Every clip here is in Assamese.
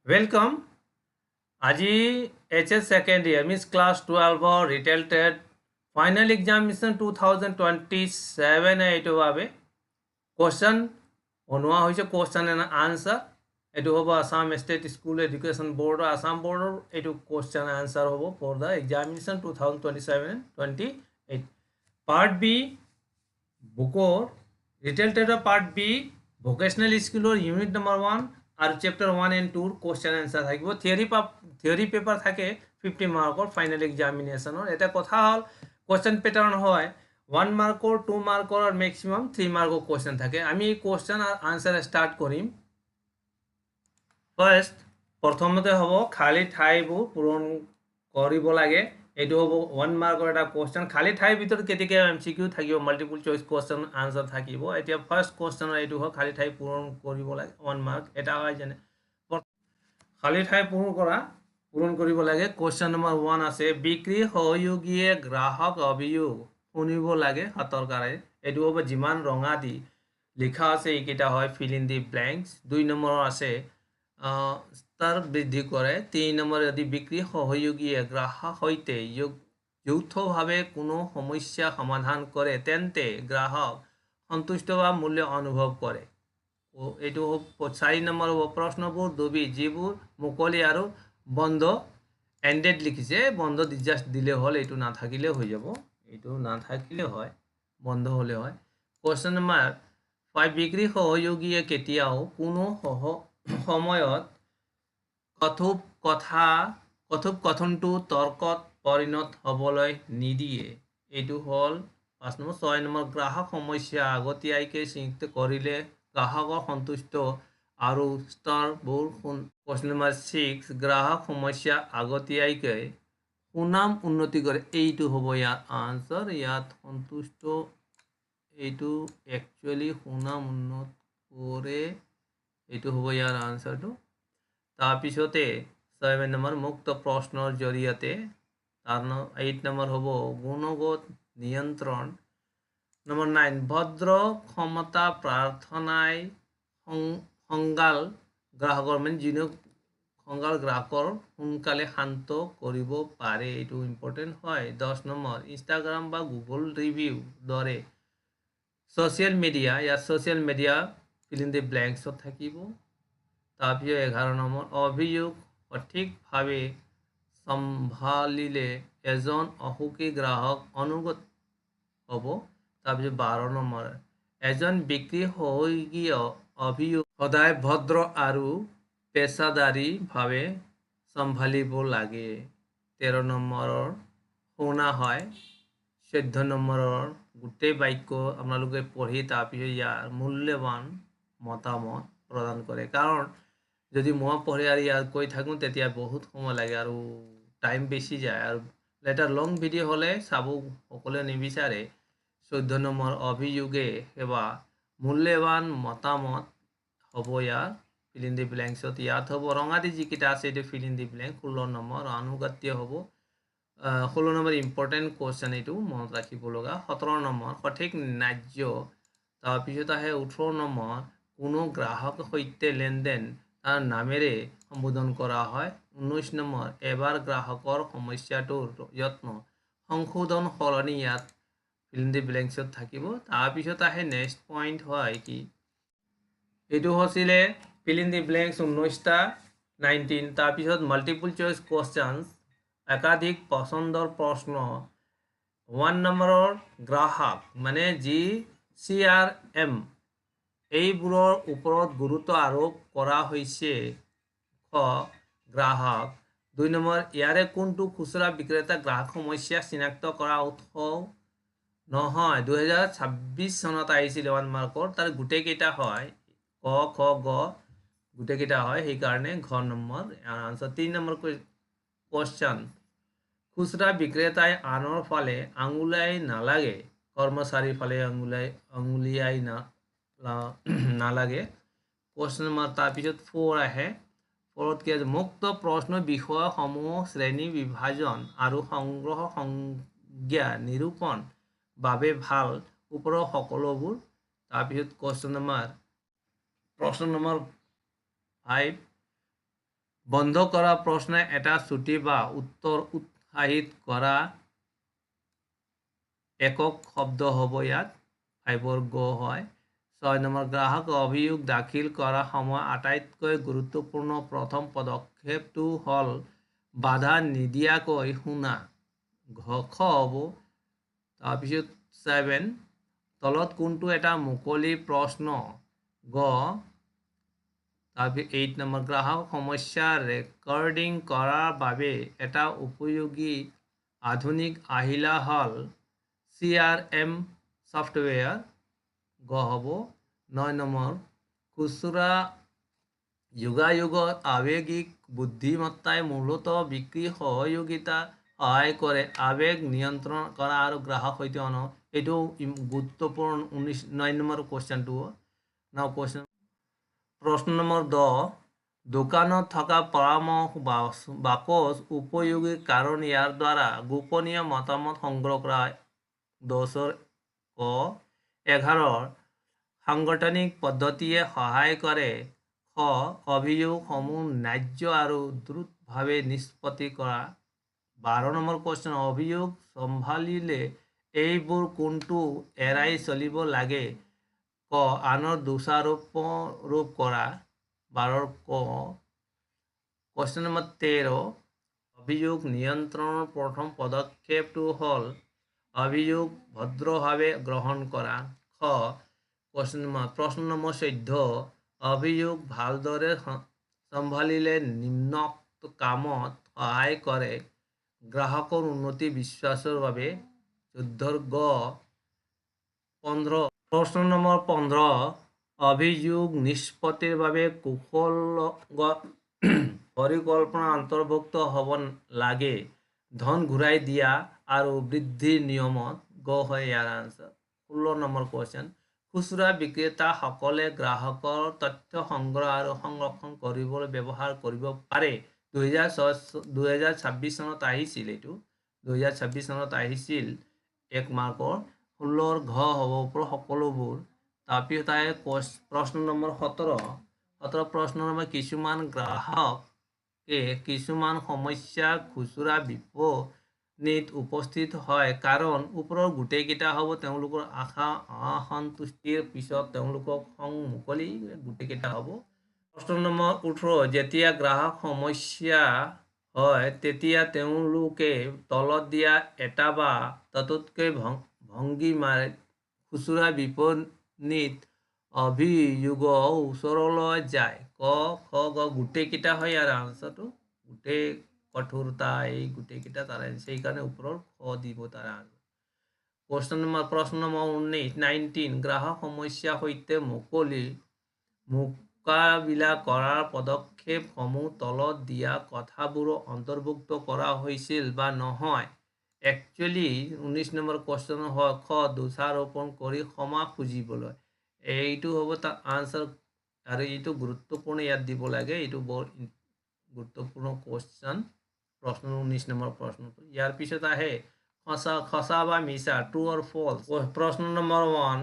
Welcome. আজি HS second year means class 12 or retail trade final examination 2027 এইটো বাবে question বনোৱা হৈছে question and answer এইটো হ'ব Assam State School Education Board Assam Board এইটো question and answer হ'ব for the examination 2027-28 part B বুকৰ retail trade part B vocational skill unit number 1 আৰু চেপ্টাৰ 1 and 2 কোশ্চেন আনসাৰ থাকিব থিওৰি পেপাৰ থাকে 50 মাৰ্কৰ ফাইনাল এক্সামিনেশনৰ এটা কথা হল কোশ্চেন প্যাটাৰ্ন হয় 1 মাৰ্কৰ 2 মাৰ্কৰ আৰু ম্যাক্সিমাম 3 মাৰ্কৰ কোশ্চেন থাকে আমি কোশ্চেন আৰু আনসাৰ স্টাৰ্ট কৰিম ফাৰ্স্ট প্ৰথমতে হ'ব খালি ঠাইবোৰ পূৰণ কৰিব লাগে এইটো হ'ব 1 মাৰ্কৰ এটা কোশ্চেন খালি ঠাইৰ ভিতৰত কেতিয়াকে এমসিকিউ থাকিব মাল্টিপল চয়েস কোশ্চেন আনসাৰ থাকিব এতিয়া ফাৰ্স্ট কোশ্চেনৰ এইটো হয় খালি ঠাই পূৰণ কৰিব লাগে 1 মাৰ্ক এটা হয় যেনে খালি ঠাই পূৰণ কৰিব লাগে কোশ্চেন নম্বৰ 1 আছে বিক্ৰী সহযোগীয়ে গ্ৰাহক অভিযোগ শুনিব লাগে সতৰ্কাৰে এইটো হ'ব যিমান ৰঙা দি লিখা আছে এইকেইটা হয় feel in the blanks 2 number আছে স্তৰ বৃদ্ধি কৰে 3 নম্বৰ যদি বিক্ৰী সহযোগীয়ে গ্ৰাহক সৈতে যৌথভাৱে কোনো সমস্যা সমাধান কৰে তেন্তে গ্ৰাহক সন্তুষ্ট বা মূল্য অনুভৱ কৰে এইটো 4 নম্বৰ হ'ব প্ৰশ্নবোৰ দুবি যিবোৰ মুকলি আৰু বন্ধ এন্ডেড লিখিছে বন্ধ জাস্ট দিলে হল এইটো না থাকিলে হৈ যাব এইটো না থাকিলে হয় বন্ধ হলে হয় কোশ্চেন নম্বৰ 5 বিক্ৰী সহযোগীয়ে কেতিয়াও কোনো সময়ত কথোপকথনটো তৰ্কত পৰিণত হ'বলৈ নিদিয়ে এইটো হল 5 নম্বৰ 6 নম্বৰ গ্ৰাহক সমস্যা আগতীয়াকৈ চিহ্নিত কৰিলে গ্ৰাহকৰ সন্তুষ্ট আৰু স্তৰবোৰ কোশ্চেন নম্বৰ 6 গ্ৰাহক সমস্যা আগতীয়াকৈ সুনাম উন্নতি কৰে এইটো হ'ব ইয়াৰ আনসাৰ ইয়াত সন্তুষ্ট এইটো একচুয়ালি সুনাম উন্নত কৰে এইটো হ'ব ইয়াৰ আনসাৰটো তাৰপিছতে 7 নম্বৰ মুক্ত প্ৰশ্নৰ জৰিয়তে 8 নম্বৰ হ'ব গুণগত নিয়ন্ত্ৰণ নম্বৰ 9 ভদ্ৰ ক্ষমতা প্ৰাৰ্থনাই সংগাল গ্ৰাহকৰ মানে যিনো সংগাল গ্ৰাহকৰ সোনকালে শান্ত কৰিব পাৰে এইটো ইম্পৰ্টেণ্ট হয় 10 নম্বৰ ইনষ্টাগ্ৰাম বা গুগল ৰিভিউ দৰে সোশ্যাল মিডিয়া ইয়াত social media fill in the ব্ল্যাঙ্কছত থাকিব তাৰপিছত 11 নম্বৰ অভিযোগ সঠিকভাৱে সম্ভালিলে এজন অসুখী গ্ৰাহক অনুগত হ'ব তাৰপিছত 12 নম্বৰ এজন বিক্ৰী সহযোগীয় অভিযোগ সদায় ভদ্ৰ আৰু পেছাদাৰীভাৱে সম্ভালিব লাগে 13 নম্বৰৰ শুনা হয় 14 নম্বৰৰ গোটেই বাক্য আপোনালোকে পঢ়ি তাৰপিছত ইয়াৰ মূল্যৱান মতামত প্ৰদান কৰে কাৰণ যদি মই পঢ়ি আৰু ইয়াৰ কৈ থাকোঁ তেতিয়া বহুত সময় লাগে আৰু টাইম বেছি যায় আৰু লেটাৰ লং ভিডিঅ' হ'লে চাব সকলোৱে নিবিচাৰে 14 নম্বৰ অভিযোগে সেৱা মূল্যৱান মতামত হ'ব ইয়াৰ ফিল ইন দি ব্ল্যাঙ্কছত ইয়াত হ'ব ৰঙাদি যিকেইটা আছে এইটো feel in the blank 16 number আনুগত্য হ'ব 16 নম্বৰ ইম্পৰ্টেণ্ট কোশ্চেন এইটো মনত ৰাখিব লগা 17 নম্বৰ সঠিক ন্যায্য তাৰপিছত আহে 18 নম্বৰ কোনো গ্ৰাহকৰ সৈতে লেনদেন তাৰ নামেৰে সম্বোধন কৰা হয় 19 নম্বৰ এবাৰ গ্ৰাহকৰ সমস্যাটোৰ যত্ন সংশোধন সলনি ইয়াত ফিল ইন দি ব্ল্যাঙ্কছত থাকিব তাৰপিছত আহে নেক্সট পইণ্ট হয় কি এইটো হৈছিলে ফিল ইন দি ব্ল্যাঙ্কস 19টা 19 তাৰপিছত মাল্টিপল চয়েস কোশ্চেনস একাধিক পছন্দৰ প্ৰশ্ন 1 নম্বৰৰ গ্ৰাহক মানে GCRM এইবোৰৰ ওপৰত গুৰুত্ব আৰোপ কৰা হৈছে গ্ৰাহক 2 নম্বৰ ইয়াৰে কোনটো খুচুৰা বিক্ৰেতা গ্ৰাহক সমস্যা চিনাক্ত কৰা উৎস নহয় 2026 চনত আহিছিল 1 মাৰ্কৰ তাৰ গোটেইকেইটা হয় ক খ গ গোটেইকেইটা হয় সেইকাৰণে ঘ নম্বৰ আনসাৰ 3 নম্বৰ কোশ্চেন খুচৰা বিক্ৰেতায় আনৰ ফালে আঙুলাই নালাগে কৰ্মচাৰীৰ ফালে আঙুলিয়াই নালাগে কোশ্চেন নম্বৰ তাৰপিছত 4 আহে 4ত কি আছে মুক্ত প্ৰশ্ন বিষয়সমূহ শ্ৰেণী বিভাজন আৰু সংগ্ৰহ সংজ্ঞা নিৰূপণ বাবে ভাল ওপৰৰ সকলোবোৰ তাৰপিছত প্ৰশ্ন নম্বৰ 5 বন্ধ কৰা প্ৰশ্নে এটা ছুটি বা উত্তৰ উৎসাহিত কৰা একক শব্দ হ'ব ইয়াত 5ৰ গ হয় 6 নম্বৰ গ্ৰাহক অভিযোগ দাখিল কৰা সময় আটাইতকৈ গুৰুত্বপূৰ্ণ প্ৰথম পদক্ষেপটো হ'ল বাধা নিদিয়াকৈ শুনা খ হ'ব তাৰপিছত 7 তলত কোনটো এটা মুকলি প্ৰশ্ন গ তাৰপিছত 8 নম্বৰ গ্ৰাহক সমস্যা ৰেকৰ্ডিং কৰাৰ বাবে এটা উপযোগী আধুনিক আহিলা হ'ল CRM সফটওয়্যাৰ গ হ'ব 9 নম্বৰ খুচুৰা যোগাযোগত আৱেগিক বুদ্ধিমত্তাই মূলতঃ বিক্ৰী সহযোগিতা সহায় কৰে আৱেগ নিয়ন্ত্ৰণ কৰা আৰু গ্ৰাহক সৈতে এইটো গুৰুত্বপূৰ্ণ 9 নম্বৰ কুৱেশ্যনটো নাও কুৱেশ্যন প্ৰশ্ন নম্বৰ 10 দোকানত থকা পৰামৰ্শ বাকচ উপযোগী কাৰণ ইয়াৰ দ্বাৰা গোপনীয় মতামত সংগ্ৰহ কৰা 10ৰ ক 11 সাংগঠনিক পদ্ধতিয়ে সহায় কৰে খ অভিযোগসমূহ ন্যায্য আৰু দ্ৰুতভাৱে নিষ্পত্তি কৰা 12 নম্বৰ কুৱেশ্যন অভিযোগ চম্ভালিলে এইবোৰ কোনটো এৰাই চলিব লাগে ক আনৰ দোষাৰোপ কৰা 12ৰ ক কুৱেশ্যন নম্বৰ 13 অভিযোগ নিয়ন্ত্ৰণৰ প্ৰথম পদক্ষেপটো হ'ল অভিযোগ ভদ্ৰভাৱে গ্ৰহণ কৰা খ প্ৰশ্ন নম্বৰ 14 অভিযোগ ভালদৰে চম্ভালিলে নিম্নোক্ত কামত সহায় কৰে গ্ৰাহকৰ উন্নতি বিশ্বাসৰ বাবে 14ৰ গ 15 প্ৰশ্ন নম্বৰ 15 অভিযোগ নিষ্পত্তিৰ বাবে কৌশলগত পৰিকল্পনা অন্তৰ্ভুক্ত হ'ব লাগে ধন ঘূৰাই দিয়া আৰু বৃদ্ধিৰ নিয়মত গ হয় ইয়াৰ আনসাৰ 16 নম্বৰ কুৱেশ্যন খুচুৰা বিক্ৰেতাসকলে গ্ৰাহকৰ তথ্য সংগ্ৰহ আৰু সংৰক্ষণ কৰিবলৈ ব্যৱহাৰ কৰিব পাৰে 2026 চনত আহিছিল এইটো 2026 চনত আহিছিল 1 মাৰ্কৰ 16ৰ ঘ হ'ব ওপৰ সকলোবোৰ তাৰপিছত আহে প্ৰশ্ন নম্বৰ 17 প্ৰশ্ন নম্বৰ কিছুমান গ্ৰাহকে কিছুমান সমস্যা খুচুৰা বিপণীত উপস্থিত হয় কাৰণ ওপৰৰ গোটেইকেইটা হ'ব তেওঁলোকৰ আশা অসন্তুষ্টিৰ পিছত তেওঁলোকক মুকলি গোটেইকেইটা হ'ব প্ৰশ্ন নম্বৰ 18 যেতিয়া গ্ৰাহক সমস্যা হয় তেতিয়া তেওঁলোকে তলত দিয়া এটা বা ততোতকৈ ভংগীমাৰে খুচুৰা বিপণীত অভিযোগৰ ওচৰলৈ যায় ক খ গ গোটেইকেইটা হয় ইয়াৰ আনসাৰটো গোটেই কঠোৰতা এই গোটেইকেইটা তাৰ সেইকাৰণে ওপৰৰ খ দিব তাৰ প্ৰশ্ন নম্বৰ 19 গ্ৰাহক সমস্যাৰ সৈতে মোকাবিলা কৰাৰ পদক্ষেপসমূহ তলত দিয়া কথাবোৰো অন্তৰ্ভুক্ত কৰা হৈছিল বা নহয় একচুৱেলি 19 নম্বৰ কুৱেশ্যন হয় খ দোষাৰোপণ কৰি ক্ষমা খুজিবলৈ এইটো হ'ব তাৰ আনসাৰ আৰু এইটো গুৰুত্বপূৰ্ণ ইয়াত দিব লাগে এইটো বৰ গুৰুত্বপূৰ্ণ কুৱেশ্যন প্ৰশ্ন 19 নম্বৰ প্ৰশ্নটো ইয়াৰ পিছত আহে সঁচা বা মিছা ট্ৰু অৰ ফলছ প্ৰশ্ন নম্বৰ 1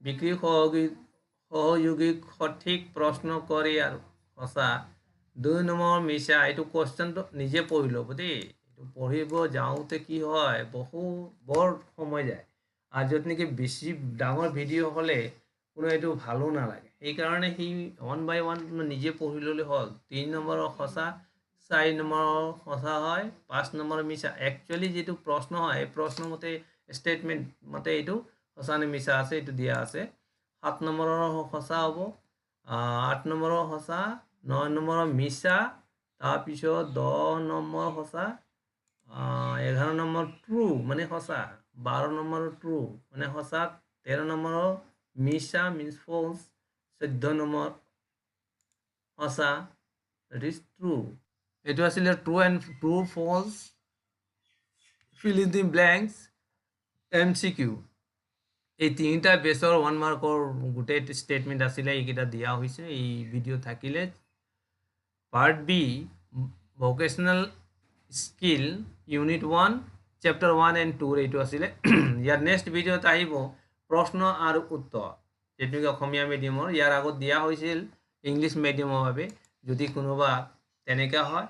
বিক্ৰী সহযোগীক সঠিক প্ৰশ্ন কৰি আৰু সঁচা 2 নম্বৰ মিছা এইটো কুৱেশ্যনটো নিজে পঢ়ি ল'ব দেই এইটো পঢ়িব যাওঁতে কি হয় বৰ সময় যায় আৰু য'ত নেকি বেছি ডাঙৰ ভিডিঅ' হ'লে কোনো এইটো ভালো নালাগে সেইকাৰণে সি 1 by 1 নিজে পঢ়ি ল'লে হ'ল 3 নম্বৰৰ সঁচা 4 নম্বৰৰ সঁচা হয় 5 নম্বৰ মিছা একচুৱেলি যিটো প্ৰশ্ন হয় এই প্ৰশ্ন মতে ষ্টেটমেণ্ট মতে এইটো সঁচা নে মিছা আছে এইটো দিয়া আছে 7 নম্বৰৰ সঁচা হ'ব 8 নম্বৰৰ সঁচা 9 নম্বৰৰ মিছা তাৰপিছত 10 নম্বৰ সঁচা 11 নম্বৰ ট্ৰু মানে সঁচা 12 নম্বৰ ট্ৰু মানে সঁচা 13 নম্বৰৰ মিছা মিন্স ফলছ 14 নম্বৰ সঁচা that is true এইটো আছিলে true false fill in the blanks MCQ এই তিনিটা বেছৰ 1 মাৰ্কৰ গোটেই ষ্টেটমেণ্ট আছিলে এইকেইটা দিয়া হৈছে এই ভিডিঅ' থাকিলে part B vocational skill unit 1 chapter 1 and 2 এইটো আছিলে ইয়াৰ নেক্সট ভিডিঅ'ত আহিব প্ৰশ্ন আৰু উত্তৰ যেনেকৈ অসমীয়া মিডিয়ামৰ ইয়াৰ আগত দিয়া হৈছিল ইংলিছ মিডিয়ামৰ বাবে যদি কোনোবা তেনেকৈ হয়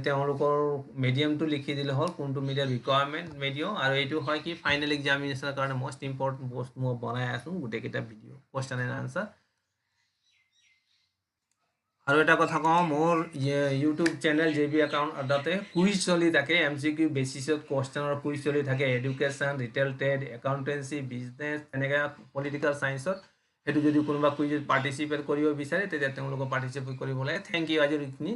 তেওঁলোকৰ মিডিয়ামটো লিখি দিলে হ'ল কোনটো মিডিয়াম ৰিকুৱাৰমেণ্ট মিডিয়াম আৰু এইটো হয় কি ফাইনেল এক্সামিনেশ্যনৰ কাৰণে মষ্ট ইম্পৰ্টেণ্ট বস্তু মই বনাই আছোঁ গোটেইকেইটা ভিডিঅ' কুৱেশ্যন এণ্ড আনচাৰ আৰু এটা কথা কওঁ মোৰ ইউটিউব চেনেল JB একাউণ্ট তাতে কুইজ চলি থাকে MCQ বেচিছত কুৱেশ্যনৰ কুইজ চলি থাকে education retail trade accountancy business এনেকৈ পলিটিকেল ছায়েন্সত সেইটো যদি কোনোবা কুইজত পাৰ্টিচিপেট কৰিব বিচাৰে তেতিয়া তেওঁলোকক পাৰ্টিচিপেট কৰিব লাগে থেংক ইউ আজিৰ এইখিনি